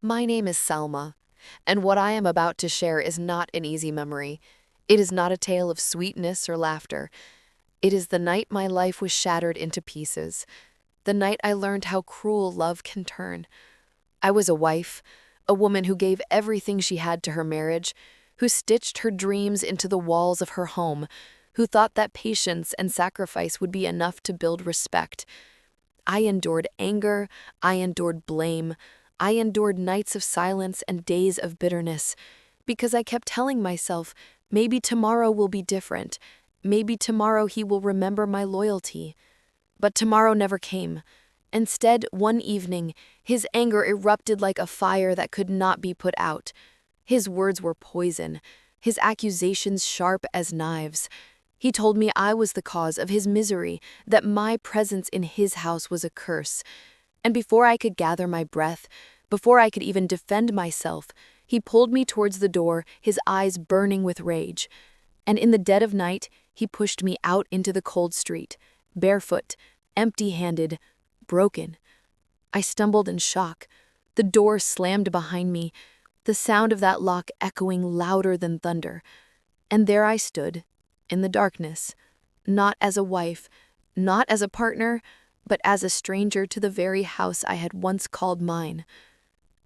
My name is Selma, and what I am about to share is not an easy memory. It is not a tale of sweetness or laughter. It is the night my life was shattered into pieces, the night I learned how cruel love can turn. I was a wife, a woman who gave everything she had to her marriage, who stitched her dreams into the walls of her home, who thought that patience and sacrifice would be enough to build respect. I endured anger, I endured blame, I endured nights of silence and days of bitterness, because I kept telling myself, maybe tomorrow will be different, maybe tomorrow he will remember my loyalty. But tomorrow never came. Instead, one evening, his anger erupted like a fire that could not be put out. His words were poison, his accusations sharp as knives. He told me I was the cause of his misery, that my presence in his house was a curse. And before I could gather my breath, before I could even defend myself, he pulled me towards the door, his eyes burning with rage. And in the dead of night, he pushed me out into the cold street, barefoot, empty-handed, broken. I stumbled in shock. The door slammed behind me, the sound of that lock echoing louder than thunder. And there I stood, in the darkness, not as a wife, not as a partner, but as a stranger to the very house I had once called mine.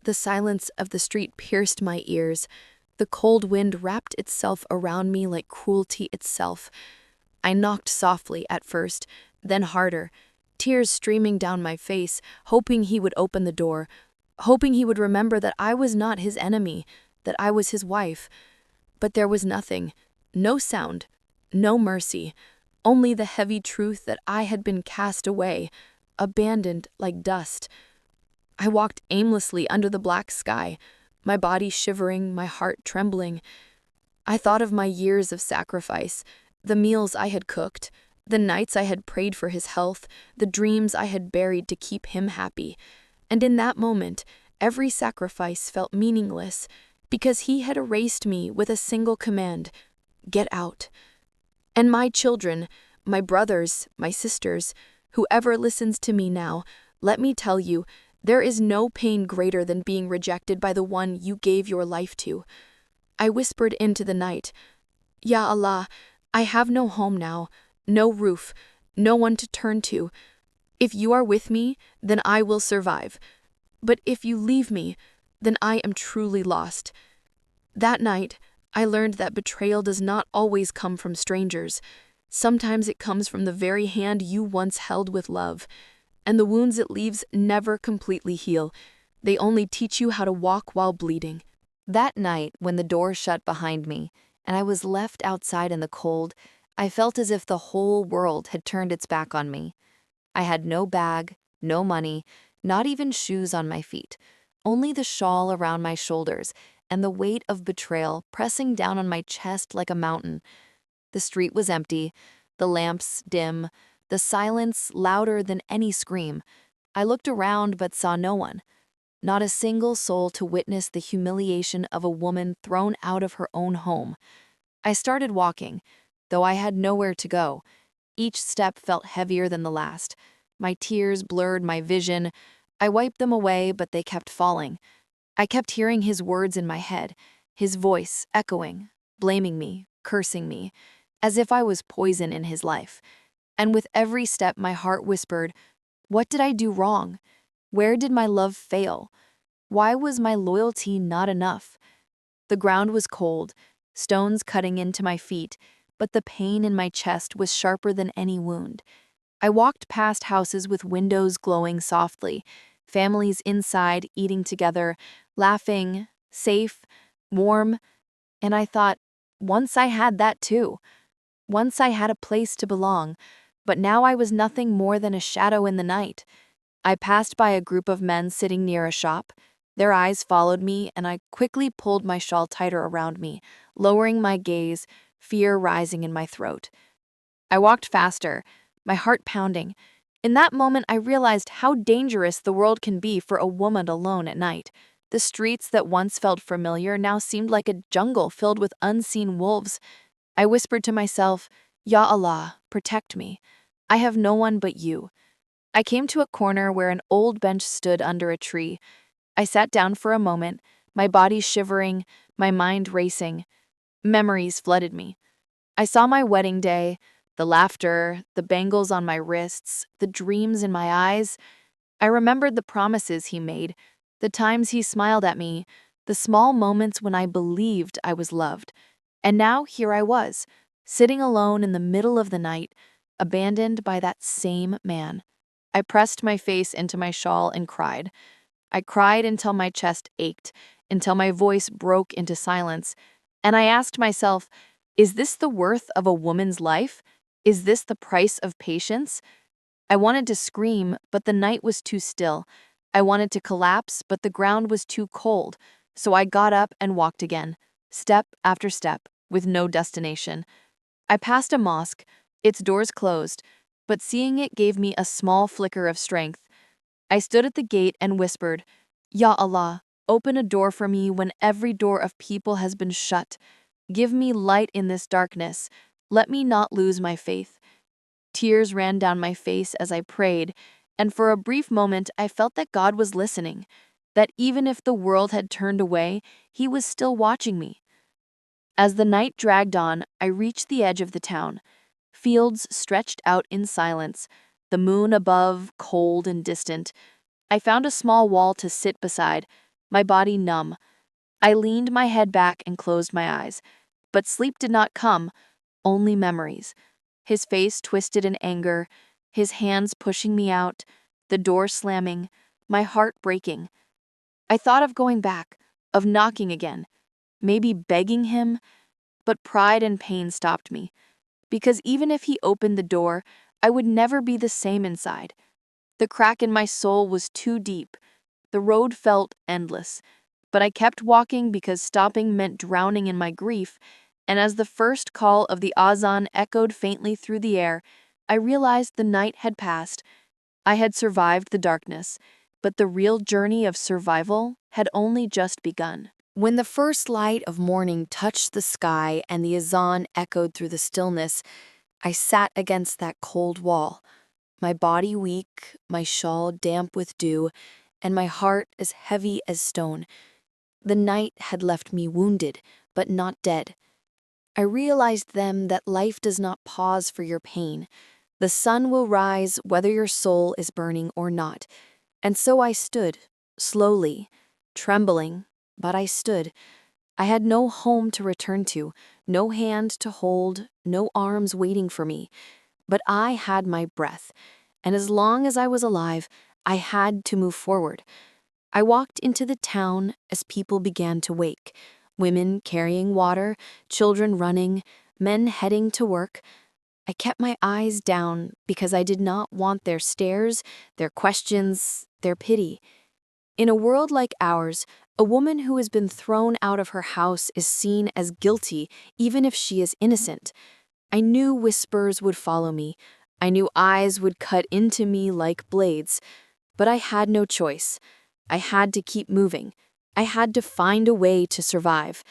The silence of the street pierced my ears. The cold wind wrapped itself around me like cruelty itself. I knocked softly at first, then harder, tears streaming down my face, hoping he would open the door, hoping he would remember that I was not his enemy, that I was his wife. But there was nothing, no sound, no mercy, only the heavy truth that I had been cast away, abandoned like dust. I walked aimlessly under the black sky, my body shivering, my heart trembling. I thought of my years of sacrifice, the meals I had cooked, the nights I had prayed for his health, the dreams I had buried to keep him happy. And in that moment, every sacrifice felt meaningless, because he had erased me with a single command: get out. And my children, my brothers, my sisters, whoever listens to me now, let me tell you, there is no pain greater than being rejected by the one you gave your life to. I whispered into the night, Ya Allah, I have no home now, no roof, no one to turn to. If you are with me, then I will survive. But if you leave me, then I am truly lost. That night, I learned that betrayal does not always come from strangers. Sometimes it comes from the very hand you once held with love. And the wounds it leaves never completely heal. They only teach you how to walk while bleeding. That night, when the door shut behind me, and I was left outside in the cold, I felt as if the whole world had turned its back on me. I had no bag, no money, not even shoes on my feet, only the shawl around my shoulders and the weight of betrayal pressing down on my chest like a mountain. The street was empty, the lamps dim, the silence louder than any scream. I looked around but saw no one, not a single soul to witness the humiliation of a woman thrown out of her own home. I started walking, though I had nowhere to go. Each step felt heavier than the last. My tears blurred my vision. I wiped them away, but they kept falling. I kept hearing his words in my head, his voice echoing, blaming me, cursing me, as if I was poison in his life. And with every step, my heart whispered, what did I do wrong? Where did my love fail? Why was my loyalty not enough? The ground was cold, stones cutting into my feet, but the pain in my chest was sharper than any wound. I walked past houses with windows glowing softly, families inside eating together, laughing, safe, warm, and I thought, once I had that too. Once I had a place to belong, but now I was nothing more than a shadow in the night. I passed by a group of men sitting near a shop. Their eyes followed me, and I quickly pulled my shawl tighter around me, lowering my gaze, fear rising in my throat. I walked faster, my heart pounding. In that moment, I realized how dangerous the world can be for a woman alone at night. The streets that once felt familiar now seemed like a jungle filled with unseen wolves. I whispered to myself, Ya Allah, protect me. I have no one but you. I came to a corner where an old bench stood under a tree. I sat down for a moment, my body shivering, my mind racing. Memories flooded me. I saw my wedding day, the laughter, the bangles on my wrists, the dreams in my eyes. I remembered the promises he made, the times he smiled at me, the small moments when I believed I was loved. And now here I was, sitting alone in the middle of the night, abandoned by that same man. I pressed my face into my shawl and cried. I cried until my chest ached, until my voice broke into silence. And I asked myself, is this the worth of a woman's life? Is this the price of patience? I wanted to scream, but the night was too still. I wanted to collapse, but the ground was too cold. So I got up and walked again, step after step, with no destination. I passed a mosque, its doors closed, but seeing it gave me a small flicker of strength. I stood at the gate and whispered, Ya Allah, open a door for me when every door of people has been shut. Give me light in this darkness. Let me not lose my faith. Tears ran down my face as I prayed, and for a brief moment I felt that God was listening, that even if the world had turned away, He was still watching me. As the night dragged on, I reached the edge of the town. Fields stretched out in silence, the moon above, cold and distant. I found a small wall to sit beside, my body numb. I leaned my head back and closed my eyes, but sleep did not come, only memories. His face twisted in anger, his hands pushing me out, the door slamming, my heart breaking. I thought of going back, of knocking again, maybe begging him, but pride and pain stopped me, because even if he opened the door, I would never be the same inside. The crack in my soul was too deep. The road felt endless, but I kept walking because stopping meant drowning in my grief, and as the first call of the azan echoed faintly through the air, I realized the night had passed. I had survived the darkness, but the real journey of survival had only just begun. When the first light of morning touched the sky and the azan echoed through the stillness, I sat against that cold wall, my body weak, my shawl damp with dew, and my heart as heavy as stone. The night had left me wounded, but not dead. I realized then that life does not pause for your pain. The sun will rise whether your soul is burning or not. And so I stood, slowly, trembling, but I stood. I had no home to return to, no hand to hold, no arms waiting for me. But I had my breath, and as long as I was alive, I had to move forward. I walked into the town as people began to wake, women carrying water, children running, men heading to work. I kept my eyes down because I did not want their stares, their questions, their pity. In a world like ours, a woman who has been thrown out of her house is seen as guilty even if she is innocent. I knew whispers would follow me. I knew eyes would cut into me like blades. But I had no choice. I had to keep moving. I had to find a way to survive.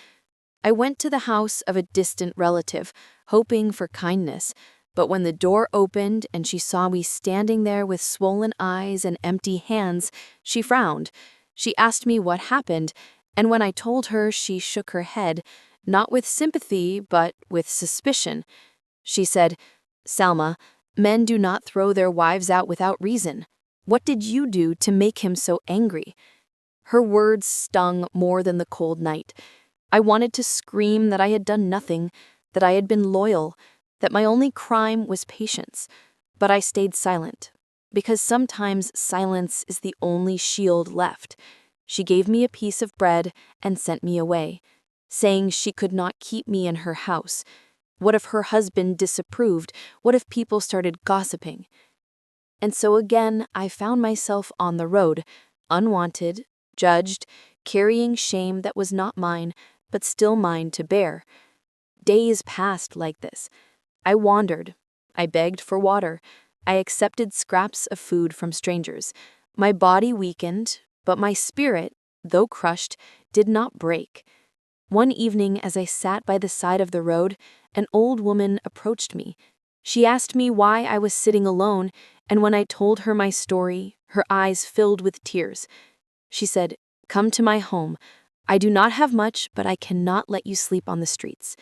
I went to the house of a distant relative, hoping for kindness. But when the door opened and she saw me standing there with swollen eyes and empty hands, she frowned. She asked me what happened, and when I told her, she shook her head, not with sympathy, but with suspicion. She said, "Salma, men do not throw their wives out without reason. What did you do to make him so angry?" Her words stung more than the cold night. I wanted to scream that I had done nothing, that I had been loyal, that my only crime was patience. But I stayed silent, because sometimes silence is the only shield left. She gave me a piece of bread and sent me away, saying she could not keep me in her house. What if her husband disapproved? What if people started gossiping? And so again, I found myself on the road, unwanted, judged, carrying shame that was not mine, but still mine to bear. Days passed like this. I wandered. I begged for water. I accepted scraps of food from strangers. My body weakened, but my spirit, though crushed, did not break. One evening, as I sat by the side of the road, an old woman approached me. She asked me why I was sitting alone, and when I told her my story, her eyes filled with tears. She said, Come to my home. I do not have much, but I cannot let you sleep on the streets."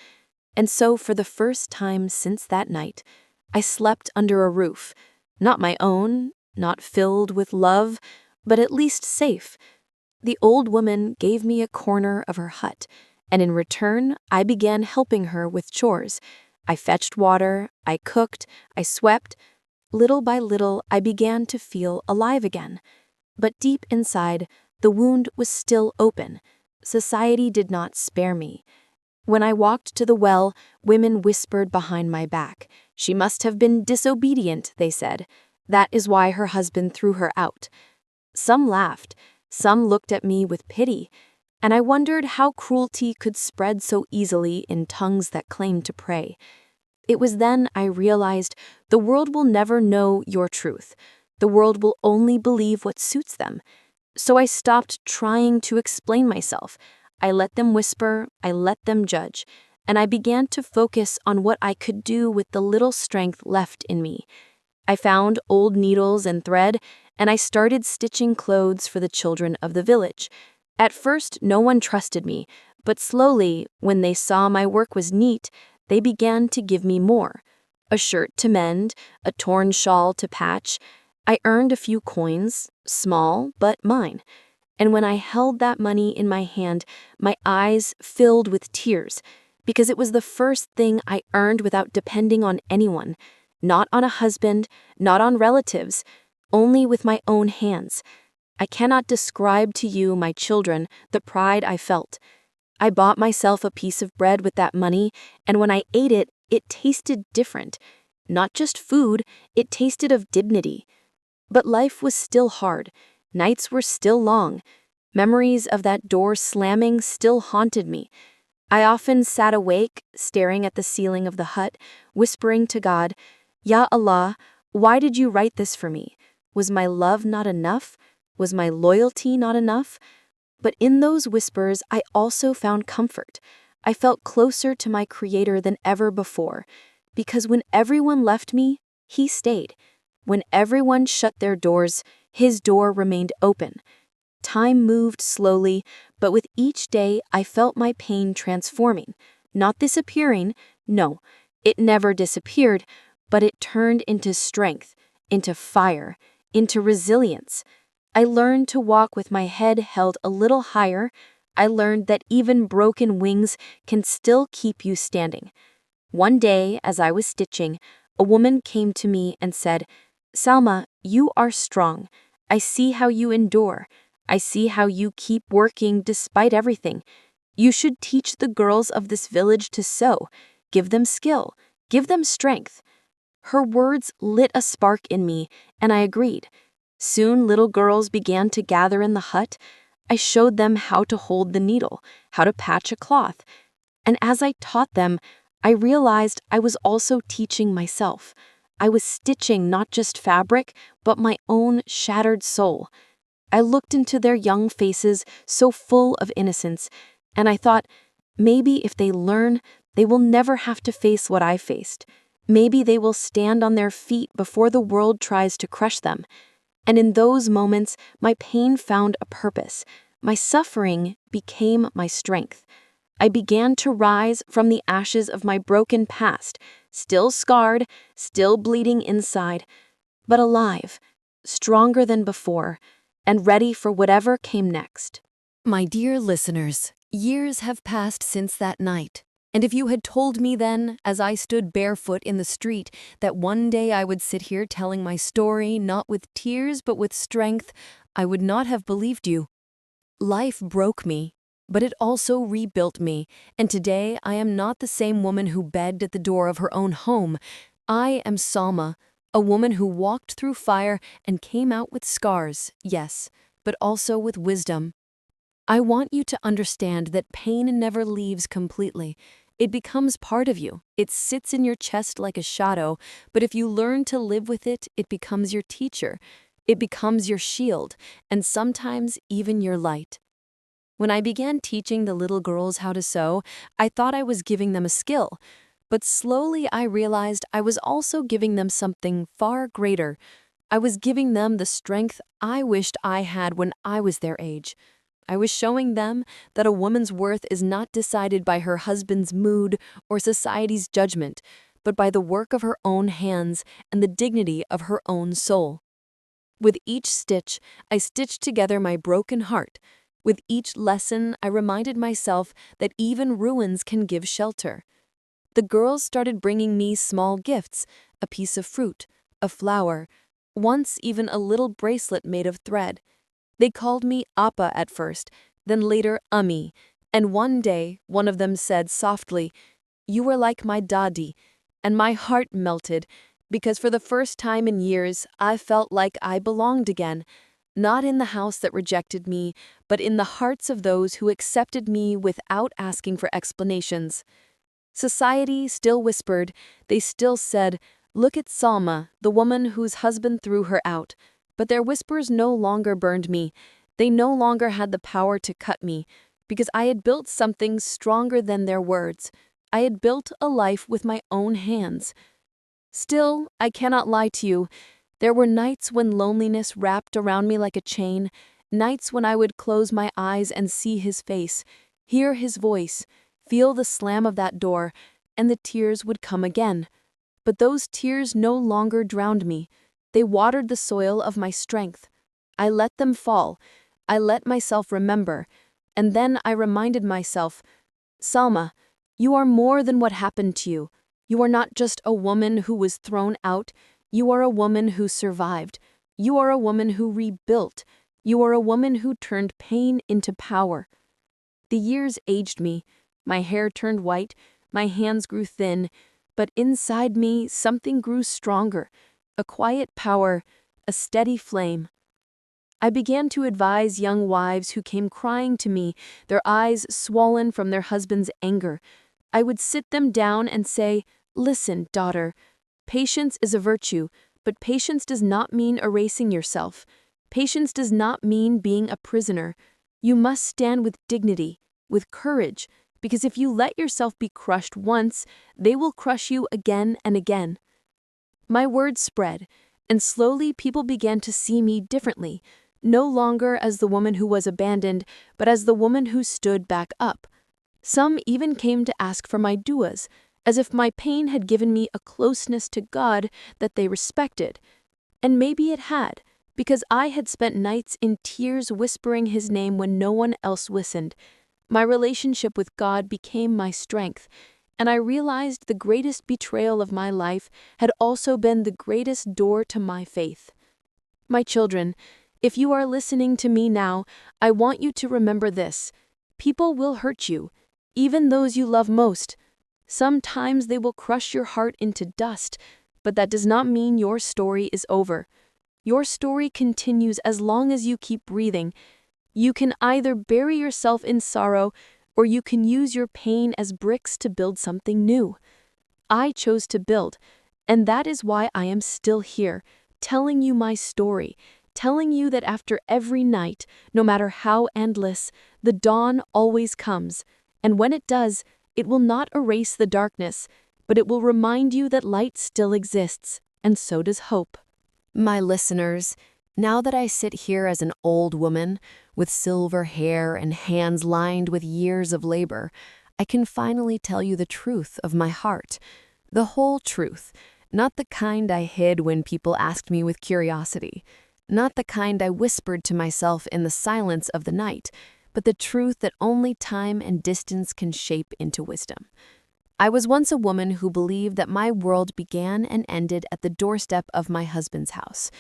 And so, for the first time since that night, I slept under a roof, not my own, not filled with love, but at least safe. The old woman gave me a corner of her hut, and in return, I began helping her with chores. I fetched water, I cooked, I swept. Little by little, I began to feel alive again. But deep inside, the wound was still open. Society did not spare me. When I walked to the well, women whispered behind my back. "She must have been disobedient," they said. "That is why her husband threw her out." Some laughed, some looked at me with pity, and I wondered how cruelty could spread so easily in tongues that claimed to pray. It was then I realized the world will never know your truth. The world will only believe what suits them. So I stopped trying to explain myself. I let them whisper, I let them judge, and I began to focus on what I could do with the little strength left in me. I found old needles and thread, and I started stitching clothes for the children of the village. At first, no one trusted me, but slowly, when they saw my work was neat, they began to give me more. A shirt to mend, a torn shawl to patch. I earned a few coins, small but mine. And when I held that money in my hand, my eyes filled with tears, because it was the first thing I earned without depending on anyone, not on a husband, not on relatives, only with my own hands. I cannot describe to you, my children, the pride I felt. I bought myself a piece of bread with that money, and when I ate it, it tasted different. Not just food, it tasted of dignity. But life was still hard. Nights were still long. Memories of that door slamming still haunted me. I often sat awake, staring at the ceiling of the hut, whispering to God, "Ya Allah, why did you write this for me? Was my love not enough? Was my loyalty not enough?" But in those whispers, I also found comfort. I felt closer to my Creator than ever before, because when everyone left me, He stayed. When everyone shut their doors, His door remained open. Time moved slowly, but with each day I felt my pain transforming, not disappearing. No, it never disappeared, but it turned into strength, into fire, into resilience. I learned to walk with my head held a little higher. I learned that even broken wings can still keep you standing. One day, as I was stitching, a woman came to me and said, "Salma, you are strong. I see how you endure. I see how you keep working despite everything. You should teach the girls of this village to sew. Give them skill. Give them strength." Her words lit a spark in me, and I agreed. Soon little girls began to gather in the hut. I showed them how to hold the needle, how to patch a cloth. And as I taught them, I realized I was also teaching myself. I was stitching not just fabric, but my own shattered soul. I looked into their young faces, so full of innocence, and I thought, maybe if they learn, they will never have to face what I faced. Maybe they will stand on their feet before the world tries to crush them. And in those moments, my pain found a purpose. My suffering became my strength. I began to rise from the ashes of my broken past, still scarred, still bleeding inside, but alive, stronger than before, and ready for whatever came next. My dear listeners, years have passed since that night. And if you had told me then, as I stood barefoot in the street, that one day I would sit here telling my story, not with tears but with strength, I would not have believed you. Life broke me, but it also rebuilt me, and today I am not the same woman who begged at the door of her own home. I am Salma, a woman who walked through fire and came out with scars, yes, but also with wisdom. I want you to understand that pain never leaves completely. It becomes part of you. It sits in your chest like a shadow, but if you learn to live with it, it becomes your teacher. It becomes your shield, and sometimes even your light. When I began teaching the little girls how to sew, I thought I was giving them a skill, but slowly I realized I was also giving them something far greater. I was giving them the strength I wished I had when I was their age. I was showing them that a woman's worth is not decided by her husband's mood or society's judgment, but by the work of her own hands and the dignity of her own soul. With each stitch, I stitched together my broken heart. With each lesson, I reminded myself that even ruins can give shelter. The girls started bringing me small gifts, a piece of fruit, a flower, once even a little bracelet made of thread. They called me Appa at first, then later Ummi, and one day one of them said softly, "You are like my Dadi," and my heart melted, because for the first time in years I felt like I belonged again, not in the house that rejected me, but in the hearts of those who accepted me without asking for explanations. Society still whispered, they still said, "Look at Salma, the woman whose husband threw her out." But their whispers no longer burned me. They no longer had the power to cut me, because I had built something stronger than their words. I had built a life with my own hands. Still, I cannot lie to you. There were nights when loneliness wrapped around me like a chain, nights when I would close my eyes and see his face, hear his voice, feel the slam of that door, and the tears would come again. But those tears no longer drowned me. They watered the soil of my strength. I let them fall. I let myself remember. And then I reminded myself, "Salma, you are more than what happened to you. You are not just a woman who was thrown out. You are a woman who survived. You are a woman who rebuilt. You are a woman who turned pain into power." The years aged me. My hair turned white. My hands grew thin. But inside me, something grew stronger. A quiet power, a steady flame. I began to advise young wives who came crying to me, their eyes swollen from their husband's anger. I would sit them down and say, "Listen, daughter, patience is a virtue, but patience does not mean erasing yourself. Patience does not mean being a prisoner. You must stand with dignity, with courage, because if you let yourself be crushed once, they will crush you again and again." My words spread, and slowly people began to see me differently, no longer as the woman who was abandoned, but as the woman who stood back up. Some even came to ask for my duas, as if my pain had given me a closeness to God that they respected. And maybe it had, because I had spent nights in tears whispering his name when no one else listened. My relationship with God became my strength, and I realized the greatest betrayal of my life had also been the greatest door to my faith. My children, if you are listening to me now, I want you to remember this. People will hurt you, even those you love most. Sometimes they will crush your heart into dust, but that does not mean your story is over. Your story continues as long as you keep breathing. You can either bury yourself in sorrow, or you can use your pain as bricks to build something new. I chose to build, and that is why I am still here, telling you my story, telling you that after every night, no matter how endless, the dawn always comes, and when it does, it will not erase the darkness, but it will remind you that light still exists, and so does hope. My listeners, now that I sit here as an old woman with silver hair and hands lined with years of labor, I can finally tell you the truth of my heart. The whole truth, not the kind I hid when people asked me with curiosity, not the kind I whispered to myself in the silence of the night, but the truth that only time and distance can shape into wisdom. I was once a woman who believed that my world began and ended at the doorstep of my husband's house.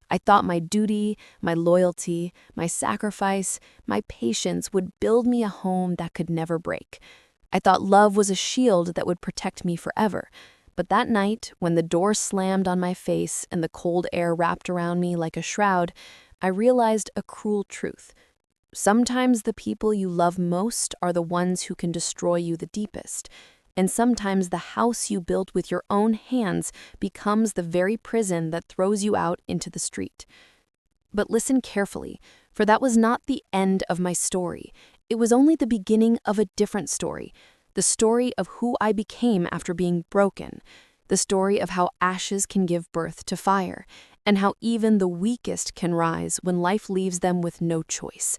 I thought my duty, my loyalty, my sacrifice, my patience would build me a home that could never break. I thought love was a shield that would protect me forever. But that night, when the door slammed on my face and the cold air wrapped around me like a shroud, I realized a cruel truth. Sometimes the people you love most are the ones who can destroy you the deepest. And sometimes the house you built with your own hands becomes the very prison that throws you out into the street. But listen carefully, for that was not the end of my story. It was only the beginning of a different story, the story of who I became after being broken, the story of how ashes can give birth to fire, and how even the weakest can rise when life leaves them with no choice.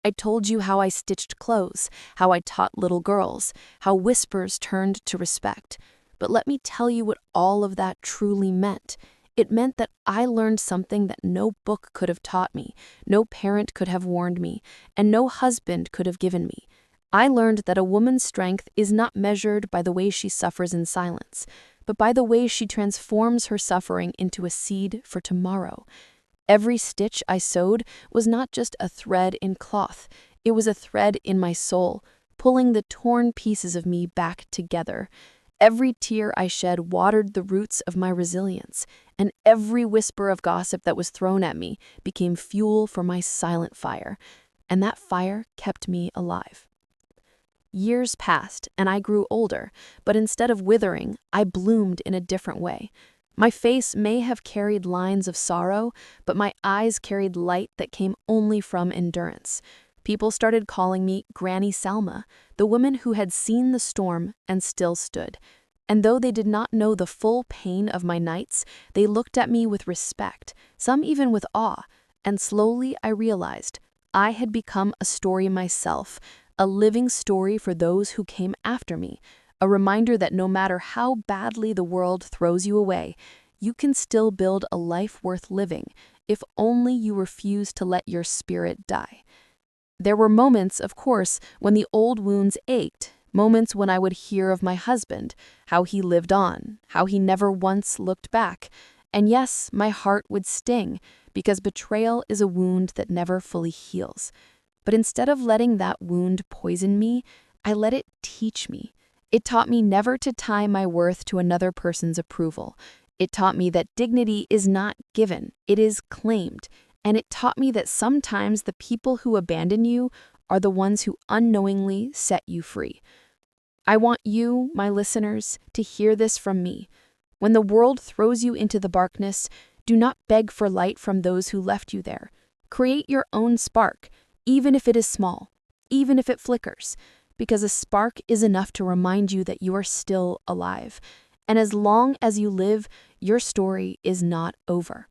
I told you how I stitched clothes, how I taught little girls, how whispers turned to respect. But let me tell you what all of that truly meant. It meant that I learned something that no book could have taught me, no parent could have warned me, and no husband could have given me. I learned that a woman's strength is not measured by the way she suffers in silence, but by the way she transforms her suffering into a seed for tomorrow. Every stitch I sewed was not just a thread in cloth, it was a thread in my soul, pulling the torn pieces of me back together. Every tear I shed watered the roots of my resilience, and every whisper of gossip that was thrown at me became fuel for my silent fire, and that fire kept me alive. Years passed, and I grew older, but instead of withering, I bloomed in a different way. My face may have carried lines of sorrow, but my eyes carried light that came only from endurance. People started calling me Granny Salma, the woman who had seen the storm and still stood. And though they did not know the full pain of my nights, they looked at me with respect, some even with awe, and slowly I realized I had become a story myself, a living story for those who came after me, a reminder that no matter how badly the world throws you away, you can still build a life worth living if only you refuse to let your spirit die. There were moments, of course, when the old wounds ached, moments when I would hear of my husband, how he lived on, how he never once looked back. And yes, my heart would sting, because betrayal is a wound that never fully heals. But instead of letting that wound poison me, I let it teach me. It taught me never to tie my worth to another person's approval. It taught me that dignity is not given, it is claimed. And it taught me that sometimes the people who abandon you are the ones who unknowingly set you free. I want you, my listeners, to hear this from me. When the world throws you into the darkness, do not beg for light from those who left you there. Create your own spark, even if it is small, even if it flickers, because a spark is enough to remind you that you are still alive. And as long as you live, your story is not over.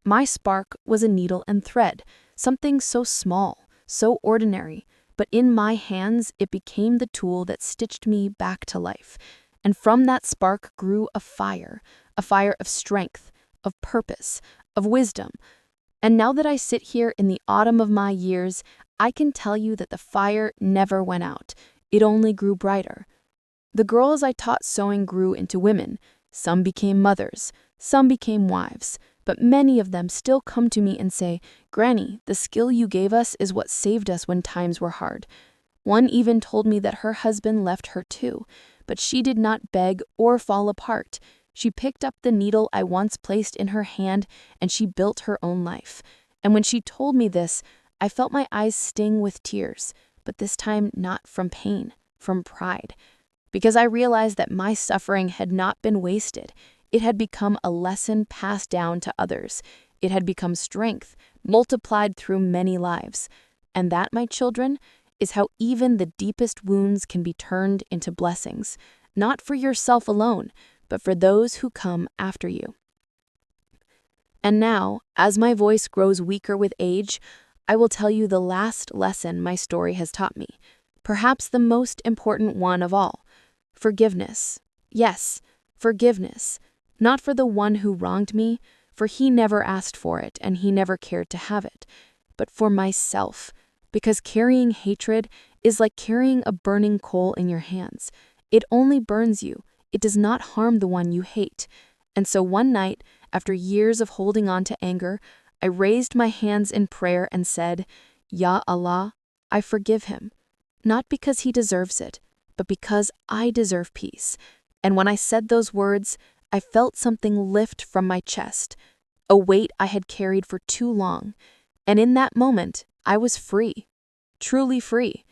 My spark was a needle and thread, something so small, so ordinary, but in my hands it became the tool that stitched me back to life. And from that spark grew a fire of strength, of purpose, of wisdom. And now that I sit here in the autumn of my years, I can tell you that the fire never went out. It only grew brighter. The girls I taught sewing grew into women. Some became mothers, some became wives, but many of them still come to me and say, "Granny, the skill you gave us is what saved us when times were hard." One even told me that her husband left her too, but she did not beg or fall apart. She picked up the needle I once placed in her hand and she built her own life. And when she told me this, I felt my eyes sting with tears, but this time not from pain, from pride. Because I realized that my suffering had not been wasted. It had become a lesson passed down to others. It had become strength, multiplied through many lives. And that, my children, is how even the deepest wounds can be turned into blessings, not for yourself alone, but for those who come after you. And now, as my voice grows weaker with age, I will tell you the last lesson my story has taught me, perhaps the most important one of all. Forgiveness. Yes, forgiveness. Not for the one who wronged me, for he never asked for it and he never cared to have it, but for myself, because carrying hatred is like carrying a burning coal in your hands. It only burns you. It does not harm the one you hate. And so one night, after years of holding on to anger, I raised my hands in prayer and said, "Ya Allah, I forgive him, not because he deserves it, but because I deserve peace." And when I said those words, I felt something lift from my chest, a weight I had carried for too long. And in that moment, I was free, truly free,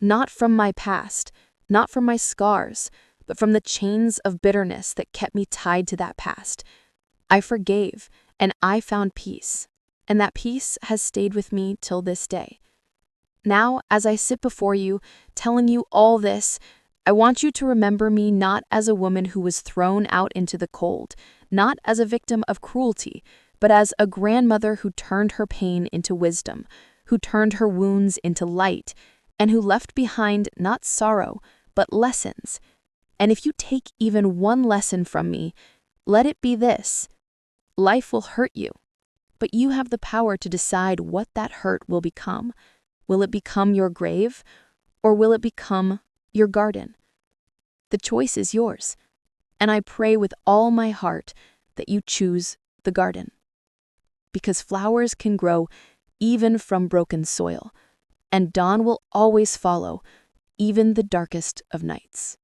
not from my past, not from my scars, but from the chains of bitterness that kept me tied to that past. I forgave, and I found peace, and that peace has stayed with me till this day. Now, as I sit before you, telling you all this, I want you to remember me not as a woman who was thrown out into the cold, not as a victim of cruelty, but as a grandmother who turned her pain into wisdom, who turned her wounds into light, and who left behind not sorrow, but lessons. And if you take even one lesson from me, let it be this: life will hurt you, but you have the power to decide what that hurt will become. Will it become your grave, or will it become your garden? The choice is yours, and I pray with all my heart that you choose the garden. Because flowers can grow even from broken soil, and dawn will always follow, even the darkest of nights.